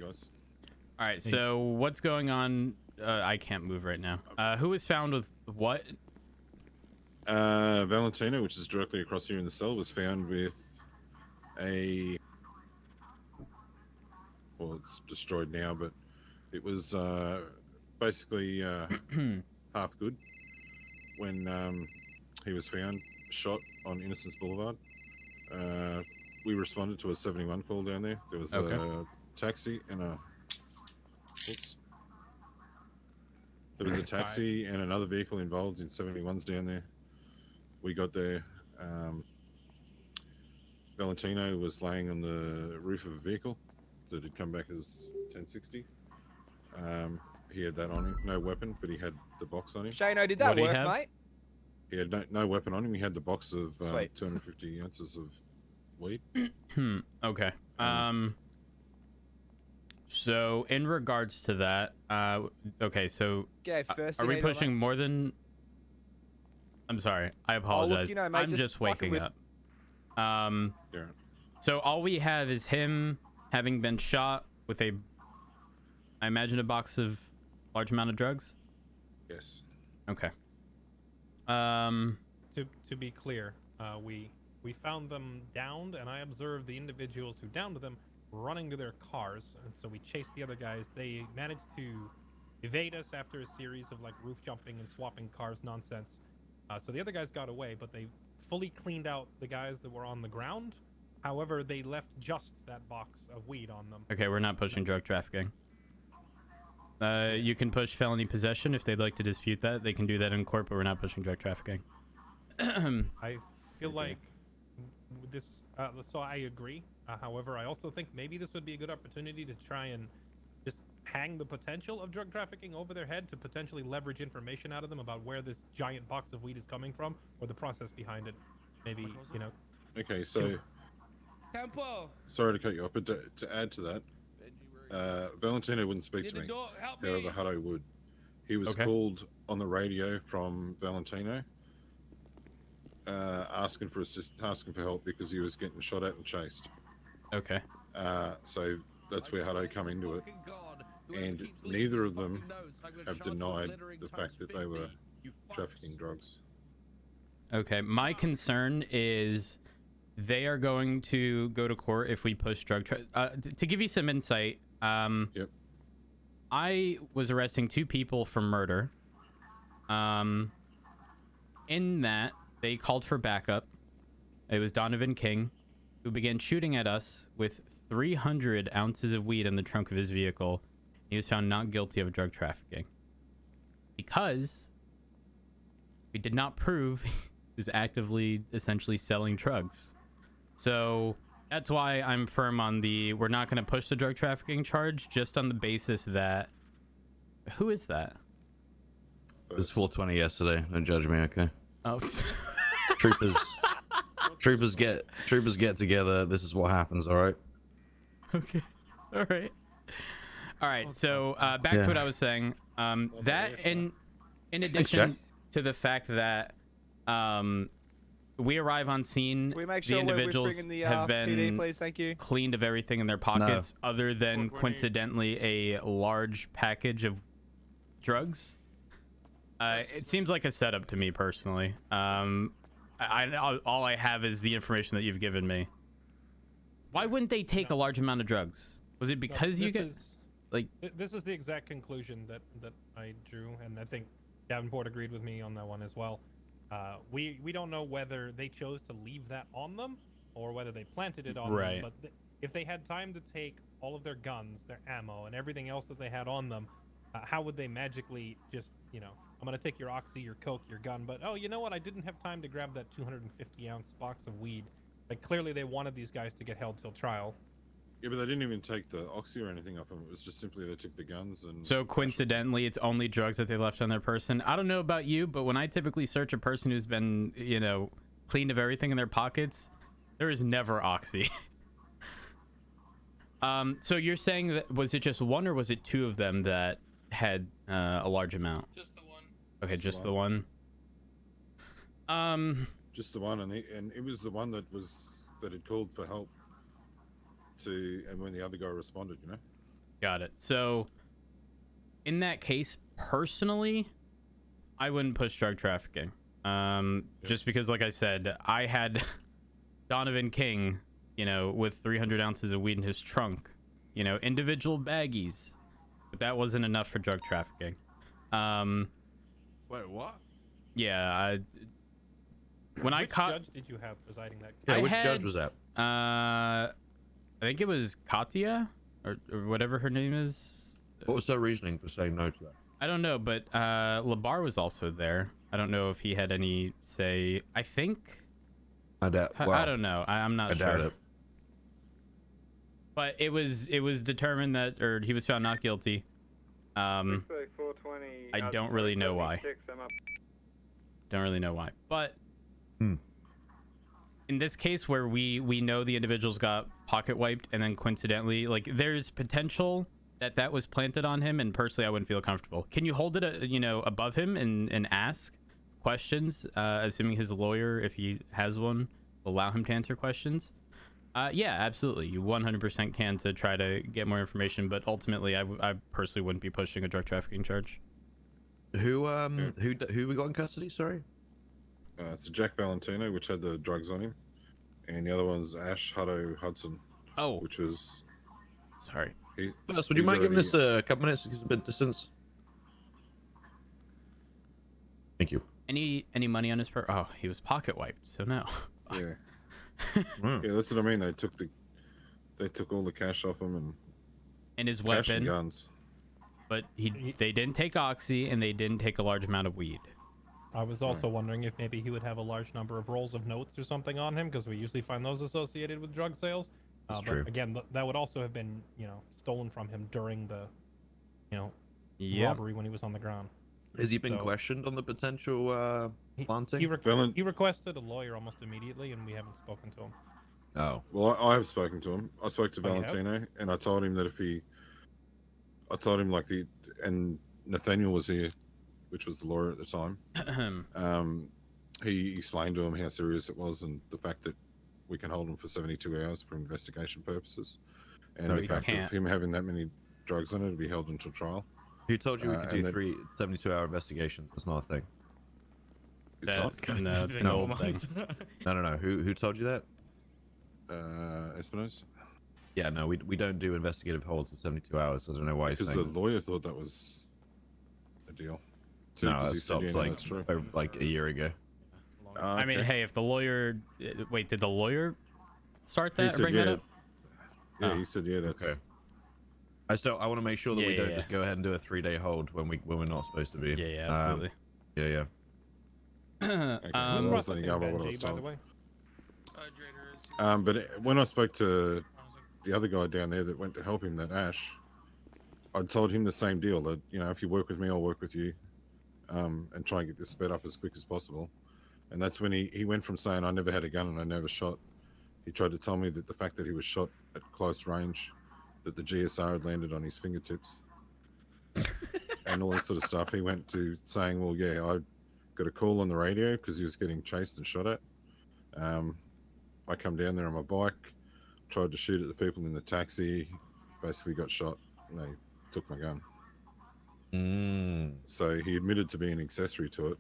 guys. All right, so what's going on? I can't move right now. Who was found with what? Valentino, which is directly across here in the cell, was found with a... Well, it's destroyed now, but it was basically half good when he was found shot on Innocence Boulevard. We responded to a 71 call down there. There was a taxi and a... Oops. There was a taxi and another vehicle involved in 71s down there. We got there. Valentino was laying on the roof of a vehicle that had come back as 1060. He had that on him. No weapon, but he had the box on him. Shano, did that work, mate? He had no weapon on him. He had the box of 250 ounces of weed. Okay. So in regards to that, okay, so are we pushing more than... I'm sorry, I apologize. Look, you know, mate, I'm just waking up. So all we have is him having been shot with a, I imagine, a box of large amount of drugs? Yes. Okay. To be clear, we found them downed, and I observed the individuals who downed them running to their cars, and so we chased the other guys. They managed to evade us after a series of like roof jumping and swapping cars nonsense. So the other guys got away, but they fully cleaned out the guys that were on the ground. However, they left just that box of weed on them. Okay, we're not pushing drug trafficking. You can push felony possession if they'd like to dispute that. They can do that in court, but we're not pushing drug trafficking. I feel like this, so I agree. However, I also think maybe this would be a good opportunity to try and just hang the potential of drug trafficking over their head to potentially leverage information out of them about where this giant box of weed is coming from or the process behind it. Maybe, you know. Okay, so... Tempo. Sorry to cut you off, but to add to that, Valentino wouldn't speak to me. However, Hutto would. He was called on the radio from Valentino, asking for help because he was getting shot at and chased. Okay. So that's where Hutto come into it. And neither of them have denied the fact that they were trafficking drugs. Okay, my concern is they are going to go to court if we push drug to give you some insight, I was arresting 2 people for murder. In that, they called for backup. It was Donovan King, who began shooting at us with 300 ounces of weed in the trunk of his vehicle. He was found not guilty of drug trafficking because we did not prove he was actively, essentially, selling drugs. So that's why I'm firm on we're not going to push the drug trafficking charge, just on the basis that... Who is that? It was 420 yesterday. Don't judge me, okay? Oh. Troopers get together. This is what happens, all right? Okay. All right. So back to what I was saying. That in addition to the fact that we arrive on scene, the individuals have been PD, please? Thank you. cleaned of everything in their pockets, other than coincidentally a large package of drugs. It seems like a setup to me personally. All I have is the information that you've given me. Why wouldn't they take a large amount of drugs? Was it because you get like? This is the exact conclusion that I drew, and I think Davenport agreed with me on that one as well. We don't know whether they chose to leave that on them or whether they planted it on them. But if they had time to take all of their guns, their ammo, and everything else that they had on them, how would they magically just, you know, I'm gonna take your oxy, your coke, your gun, but oh, you know what? I didn't have time to grab that 250-ounce box of weed. Like, clearly they wanted these guys to get held till trial. Yeah, but they didn't even take the oxy or anything off them. It was just simply they took the guns and... So coincidentally, it's only drugs that they left on their person. I don't know about you, but when I typically search a person who's been, you know, cleaned of everything in their pockets, there is never oxy. So you're saying that, was it just one or was it 2 of them that had a large amount? Just the one. Okay, just the one. Just the one, and it was the one that had called for help. And when the other guy responded, you know. Got it. So, in that case, personally, I wouldn't push drug trafficking. Just because, like I said, I had Donovan King, with 300 ounces of weed in his trunk, individual baggies, but that wasn't enough for drug trafficking. Wait, what? Yeah, when I Which caught, judge did you have presiding that? Yeah, I which had- judge was that? I think it was Katia or whatever her name is. What was her reasoning for saying no to that? I don't know, but Labar was also there. I don't know if he had any say. I think I doubt. I don't know. I'm not I sure. doubt it. But it was determined that, or he was found not guilty. I don't really know why. Don't really know why. But in this case where we know the individuals got pocket wiped, and then coincidentally, like, there's potential that was planted on him, and personally I wouldn't feel comfortable. Can you hold it above him and ask questions, assuming his lawyer, if he has one, will allow him to answer questions? Yeah, absolutely, you 100% can, to try to get more information, but ultimately I personally wouldn't be pushing a drug trafficking charge. Who we got in custody? Sorry. It's Jack Valentino, which had the drugs on him, and the other one's Ash Hutto Hudson, Oh, which was sorry. First, would you he's mind giving already- us a couple minutes to get a bit of distance? Thank you. Any money on his Oh, he was pocket wiped, so no. Yeah, Mm. yeah, that's what I mean. They took all the cash off him And his cash and weapon, guns. but they didn't take oxy, and they didn't take a large amount of weed. I was also wondering if maybe he would have a large number of rolls of notes or something on him, because we usually find those associated with drug sales. That's but true. again, that would also have been, stolen from him during the, Yeah. robbery when he was on the ground. Has he been So- questioned on the potential planting? He requested a lawyer almost immediately, and we haven't spoken to him. Oh. Well, I have spoken to him. I spoke to Oh, you have? Valentino, and I told him that and Nathaniel was here, which was the lawyer at the time. He explained to him how serious it was, and the fact that we can hold him for 72 hours for investigation purposes, and So the he fact can't. of him having that many drugs on it to be held until trial. Who told you we could and do then- 3 72-hour investigations? That's not a thing. It's That- not no, it's an old thing. No. Who told you that? Espinosa, Yeah, no, we don't do investigative holds for 72 hours. I don't know why you're because saying. the lawyer thought that was a deal. Too, No, 'cause that he said, stopped "Yeah, no, that's true." like a year ago. I mean, Okay. hey, if the lawyer, wait, did the lawyer start He that or said, bring yeah. that up? Yeah, Oh. he said, yeah, that's Okay. I want to make sure that Yeah, we yeah, don't yeah. just go ahead and do a 3-day hold when we're not supposed to be. Yeah, absolutely. Yeah. Okay. Who's I was letting processing you go by what I was Benji, by the told. way? But when I spoke to the other guy down there that went to help him, that Ash, I told him the same deal, that if you work with me, I'll work with you, and try and get this sped up as quick as possible. And that's when he went from saying I never had a gun and I never shot. He tried to tell me that the fact that he was shot at close range, that the GSR had landed on his fingertips, and all this sort of stuff. He went to saying, well, yeah, I got a call on the radio because he was getting chased and shot at. I come down there on my bike, tried to shoot at the people in the taxi, basically got shot, and they took my gun. So he admitted to being an accessory to it.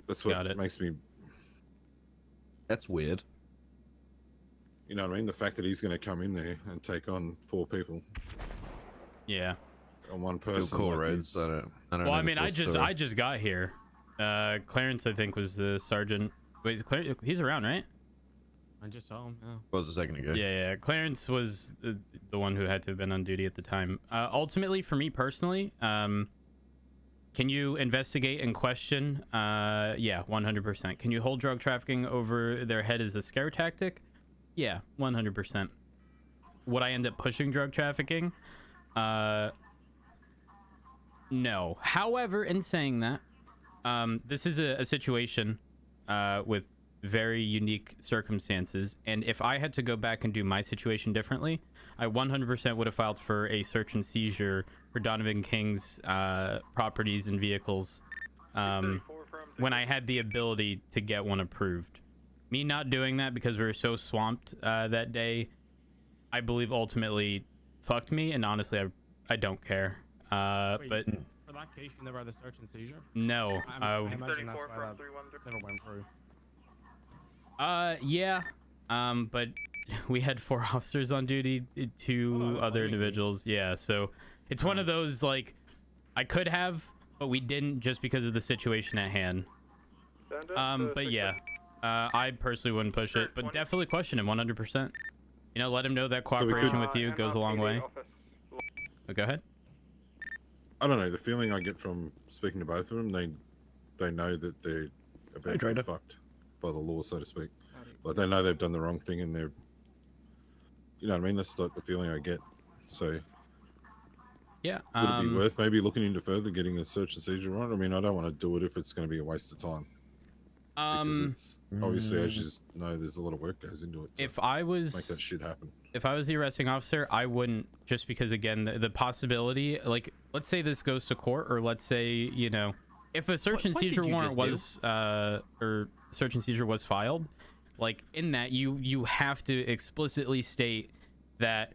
That's Got what it. makes me, That's weird. you know what I mean? The fact that he's going to come in there and take on 4 people Yeah. on one Still person. cool, like Rhodes. he's- I don't Well, know I the mean, full story. I just got here. Clarence, I think, was the sergeant. Wait, he's around, right? I just saw him. Yeah. What was a second ago? Yeah. Clarence was the one who had to have been on duty at the time. Ultimately, for me personally, can you investigate and question? Yeah, 100%. Can you hold drug trafficking over their head as a scare tactic? Yeah, 100%. Would I end up pushing drug trafficking? No. However, in saying that, this is a situation with very unique circumstances, and if I had to go back and do my situation differently, I 100% would have filed for a search and seizure for Donovan King's properties and vehicles when I had the ability to get one approved. Me not doing that because we were so swamped that day, I believe ultimately fucked me, and honestly, I don't care. Wait, But For that case, you never had a search and seizure? no. I imagine that's why that never went through. Yeah. But we had 4 officers on duty, 2 other individuals. Yeah, so it's one of those, like, I could have, but we didn't just because of the situation at hand. But yeah, I personally wouldn't push it, but definitely question him 100%. You know, let him know that cooperation with you goes a long way. Oh, go ahead. I don't know. The feeling I get from speaking to both of them, they know that they're about to get fucked by the law, so to speak. Like they know they've done the wrong thing, and they're, you know what I mean. That's like the feeling I get. So Yeah. would it be worth maybe looking into further getting a search and seizure warrant? I mean, I don't want to do it if it's going to be a waste of time. Because it's obviously, as you know, there's a lot of work goes into it. If I was make that shit happen. If I was the arresting officer, I wouldn't, just because again the possibility, like, let's say this goes to court, or let's say, you know, if a search and seizure warrant was or search and seizure was filed, like in that you have to explicitly state that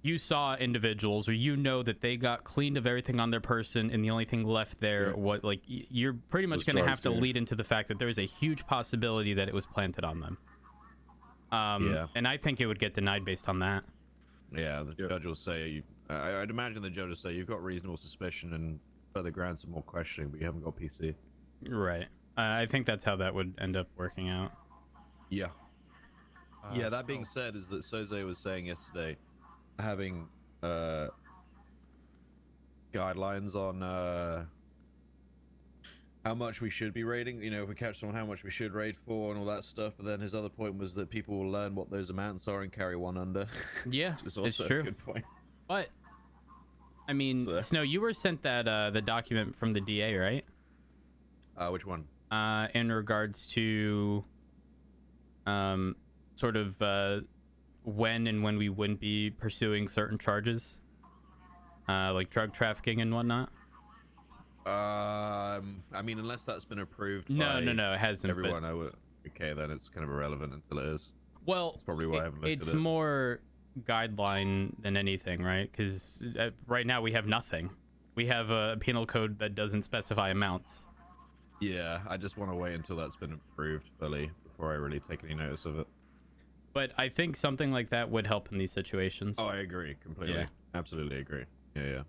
you saw individuals, or you know that they got cleaned of everything on their person, and the only thing left there, what, like, you're pretty much going to have to lead into the fact that there's a huge possibility that it was planted on them. And I think it would get denied based on that. Yeah, the judge will say, I'd imagine the judge will say, you've got reasonable suspicion and further grant some more questioning, but you haven't got PC. Right. I think that's how that would end up working out. Yeah. Yeah, that being said, is that Soze was saying yesterday, having guidelines on how much we should be raiding, you know, if we catch someone, how much we should raid for and all that stuff. But then his other point was that people will learn what those amounts are and carry one under. Yeah, it's true. A good point. But I mean, Snow, you were sent that the document from the DA, right? Which one? In regards to sort of when we wouldn't be pursuing certain charges, like drug trafficking and whatnot. I mean, unless that's been approved. No, it hasn't. Everyone, okay, then it's kind of irrelevant until it is. Well, that's probably why I haven't looked at it. It's more guideline than anything, right? Because right now we have nothing. We have a penal code that doesn't specify amounts. Yeah, I just want to wait until that's been approved fully before I really take any notice of it. But I think something like that would help in these situations. Oh, I agree completely. Yeah. Absolutely agree. Yeah.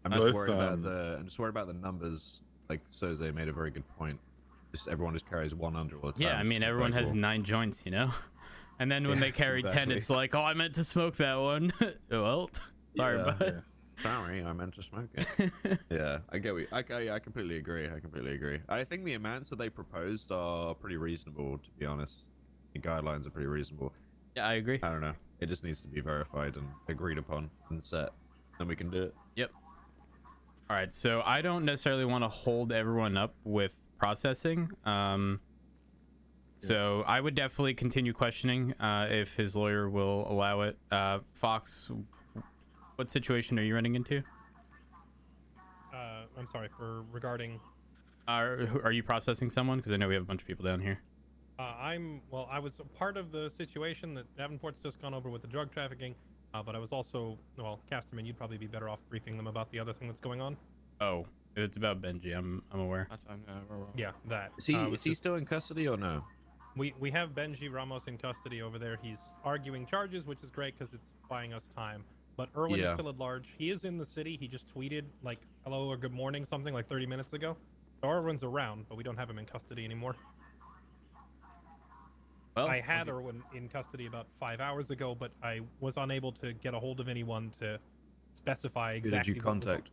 I'm just worried about the numbers. Like Soze made a very good point. Just everyone just carries one under all the time. Yeah, I mean, everyone has 9 joints, you know. And then when they carry 10, it's like, oh, I meant to smoke that one. Well, sorry, bud. Yeah. Sorry, I meant to smoke it. Yeah, I get what I completely agree. I think the amounts that they proposed are pretty reasonable, to be honest. The guidelines are pretty reasonable. Yeah, I agree. I don't know. It just needs to be verified and agreed upon and set. Then we can do it. Yep. All right, so I don't necessarily want to hold everyone up with processing. So I would definitely continue questioning if his lawyer will allow it. Fox, what situation are you running into? I'm sorry, regarding... Are you processing someone? Because I know we have a bunch of people down here. I was a part of the situation that Davenport's just gone over with the drug trafficking, but I was also, Casterman, you'd probably be better off briefing them about the other thing that's going on. Oh, it's about Benji. I'm aware. Yeah, that. Is he still in custody or no? We have Benji Ramos in custody over there. He's arguing charges, which is great because it's buying us time. But Erwin is still at large. He is in the city. He just tweeted like hello or good morning something like 30 minutes ago. So Erwin's around, but we don't have him in custody anymore. Well, I had Erwin in custody about 5 hours ago, but I was unable to get a hold of anyone to specify exactly. Who did you contact?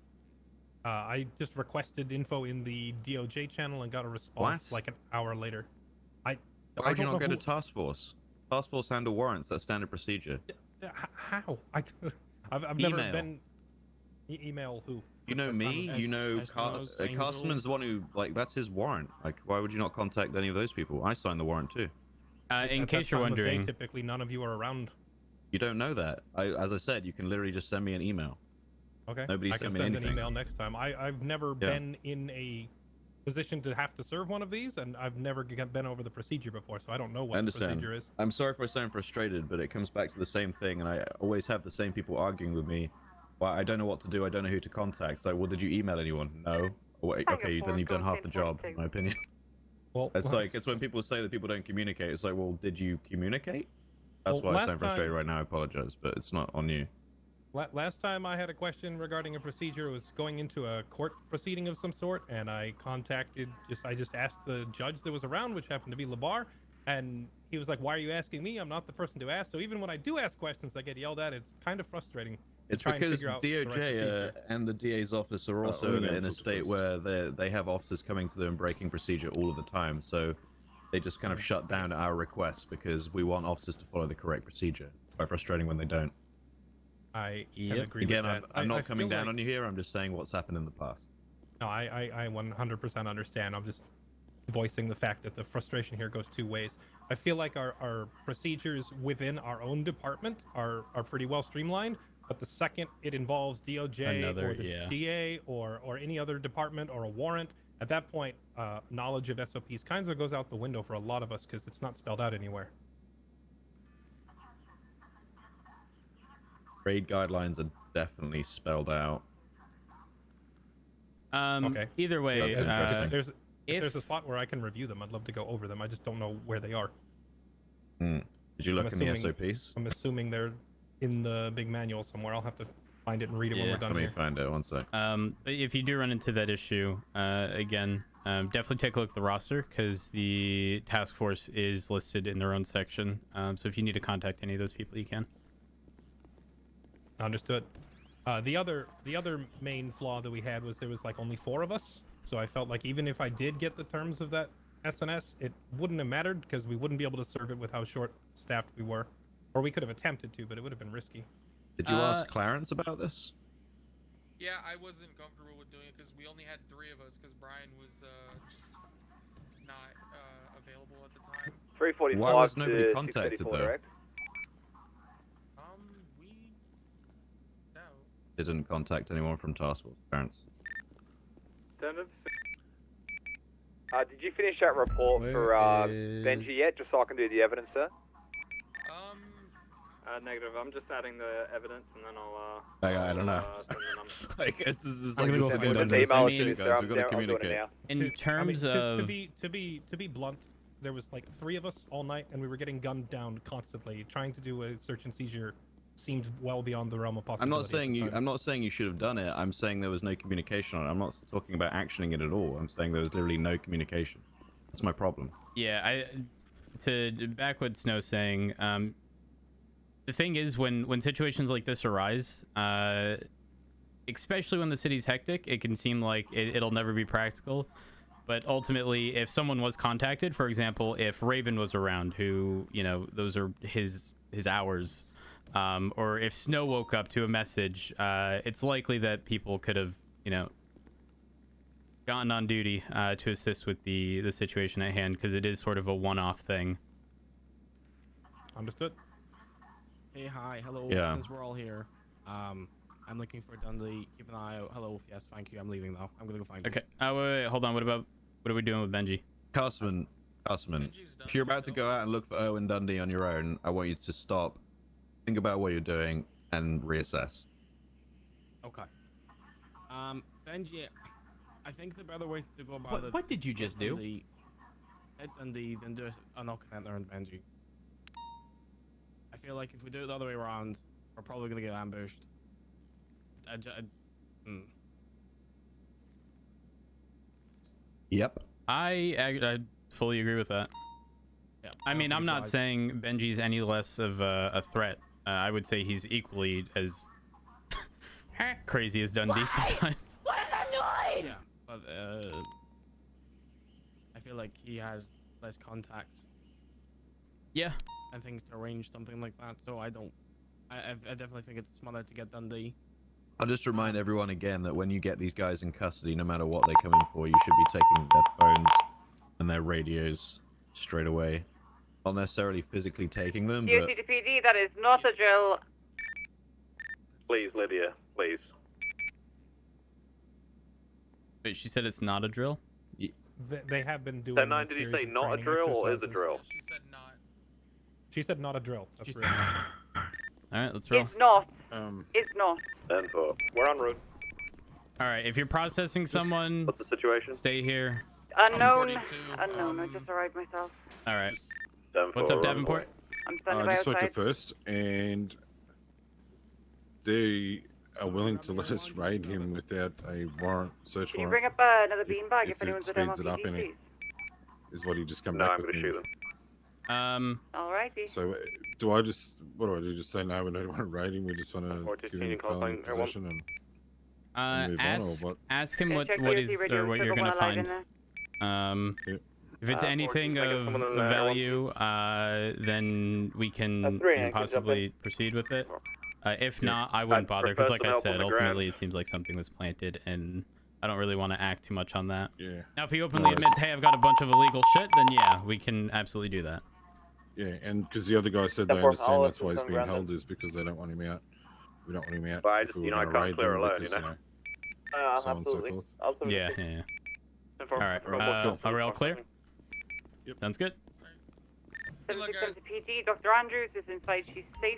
I just requested info in the DOJ channel and got a response like an hour later. Why would you not go to task force? Task force handle warrants. That's standard procedure. How? I've never been. Email who? You know me. You know Casterman's the one who that's his warrant. Like, why would you not contact any of those people? I signed the warrant too. In case you're wondering, typically none of you are around. You don't know that. As I said, you can literally just send me an email. Okay. Nobody I sent can me send anything. an email next time. I've never been in a position to have to serve one of these, and I've never been over the procedure before, so I don't know what I the understand. procedure is. I'm sorry if I sound frustrated, but it comes back to the same thing, and I always have the same people arguing with me. Well, I don't know what to do. I don't know who to contact. So, well, did you email anyone? No. Oh, wait, okay, then you've done half the job, in my opinion. Well, It's like, it's when people say that people don't communicate. It's like, well, did you communicate? That's Well, why I last sound frustrated time- right now. I apologize, but it's not on you. Last time I had a question regarding a procedure, it was going into a court proceeding of some sort, and I just asked the judge that was around, which happened to be Labar, and he was like, "Why are you asking me? I'm not the person to ask." So even when I do ask questions, I get yelled at. It's kind of frustrating. It's try and because figure out the right DOJ procedure. and the DA's office are also let me in a answer state first. where they have officers coming to them breaking procedure all of the time. So they just kind of shut down at our request because we want officers to follow the correct procedure. Quite frustrating when they don't. I can Yep. agree Again, with that. I'm I not coming feel down like- on you here. I'm just saying what's happened in the past. No, I 100% understand. I'm just voicing the fact that the frustration here goes two ways. I feel like our procedures within our own department are pretty well streamlined, but the second it involves DOJ Another- or the yeah. DA or any other department or a warrant, at that point, knowledge of SOPs kind of goes out the window for a lot of us because it's not spelled out anywhere. Raid guidelines are definitely spelled out. Okay. Either way, That's interesting. If there's a spot where I can review them, I'd love to go over them. I just don't know where they are. Did you look in the assuming- SOPs? I'm assuming they're in the big manual somewhere. I'll have to find it and read it when Yeah. we're done Let me here. find it. One sec. but if you do run into that issue, again, definitely take a look at the roster because the task force is listed in their own section. So if you need to contact any of those people, you can. Understood. The other main flaw that we had was there was like only 4 of us, so I felt like even if I did get the terms of that SNS, it wouldn't have mattered because we wouldn't be able to serve it with how short-staffed we were, or we could have attempted to, but it would have been risky. Did you ask Clarence about this? Yeah, I wasn't comfortable with doing it because we only had 3 of us because Brian was just not available at the time. 345 Why was to nobody contacted, 634 though? direct. We no. Didn't contact anyone from task force. Clarence. Did you finish that report for Benji yet, just so I can do the evidence, sir? Negative. I'm just adding the evidence, and then I'll. I don't know. send the numbers. I guess this is I'm like gonna go this for is the done numbers. the same I mean, shit, sir, guys. We've got to I'm doing it communicate. now. In terms of to be blunt, there was like 3 of us all night, and we were getting gunned down constantly. Trying to do a search and seizure seemed well beyond the realm of I'm possibility. not saying at the you. time. I'm not saying you should have done it. I'm saying there was no communication on it. I'm not talking about actioning it at all. I'm saying there was literally no communication. That's my problem. yeah, to back what Snow's saying, the thing is when situations like this arise, especially when the city's hectic, it can seem like it'll never be practical. But ultimately, if someone was contacted, for example, if Raven was around, who, you know, those are his hours, or if Snow woke up to a message, it's likely that people could have, you know, gotten on duty to assist with the situation at hand, because it is sort of a one-off thing. Understood. Hey, hi, hello. Yeah. Since we're all here, I'm looking for Dundee. Keep an eye out. Hello. Yes, thank you. I'm leaving now. I'm gonna go find him. Okay. Wait, hold on. What are we doing with Benji? Castman, Benji's done if you're about to his go job. out and look for Owen Dundee on your own, I want you to stop, think about what you're doing, and reassess. Okay. Benji, I think the better way to go about it. What did you just do? Hit Dundee, then do a knock and enter on Benji. I feel like if we do it the other way around, we're probably gonna get ambushed. Yep. I fully agree with that. Yeah. I mean, I'm not Flies. saying Benji's any less of a threat. I would say he's equally as crazy as Dundee sometimes. Yeah, but I feel like he has less contacts Yeah. and things to arrange something like that. So I definitely think it's smarter to get Dundee. I'll just remind everyone again that when you get these guys in custody, no matter what they come in for, you should be taking their phones and their radios straight away. Not necessarily physically taking them, but PD, that is not a drill. Please, Lydia, please. Wait, she said it's not a drill? they have been doing. 10-9, a did he series say of not a training drill or is a exercises. drill? She said not. She said not a drill. That's She real. All right, let's roll. It's not. Um, It's not. 10-4. We're en route. All right, if you're processing someone, What's the situation? stay here. Unknown. 42, Unknown. I just arrived myself. All right. 10-4. What's up, we're on Davenport? I'm I standing by just spoke to outside. First, and they are willing to let us raid him without a warrant, search Can you warrant. bring up another beanbag if if it anyone's at speeds it up MRPG, any. please? Is what he just come No, back I'm with gonna me. shoot him. Alrighty. So do I just, what do I do? Just say no, we don't want to raid him, we just want to 415, give him call felony sign, everyone. possession and move on, or Ask what? ask him Yeah, what check what legacy is radio, or what circle you're gonna one alive in find. there. Yep. If it's 14 anything seconds, of someone in there, everyone. value, then we can three, you know, Hank, good job, possibly proceed with it. If Yeah. not, I wouldn't bother because, like I personnel from said, the ground. ultimately it seems like something was planted, and I don't really want to act too much on that. Yeah. Now, if he openly that's- admits, "Hey, I've got a bunch of illegal shit," then yeah, we can absolutely do that. Yeah, and because the other guy said they Therefore, understand I'll that's why he's assist on being ground held is because they don't want him out. We don't want him out. But I if just- we you were know, I gonna can't raid clear them alone, because, you know? so on and so Absolutely. forth. I'll send Yeah, it to you. yeah. All right. cool. Are we all clear? Yep. Sounds good. Good luck, 76 guys. MPG. Dr. Andrews is inside. She's safe.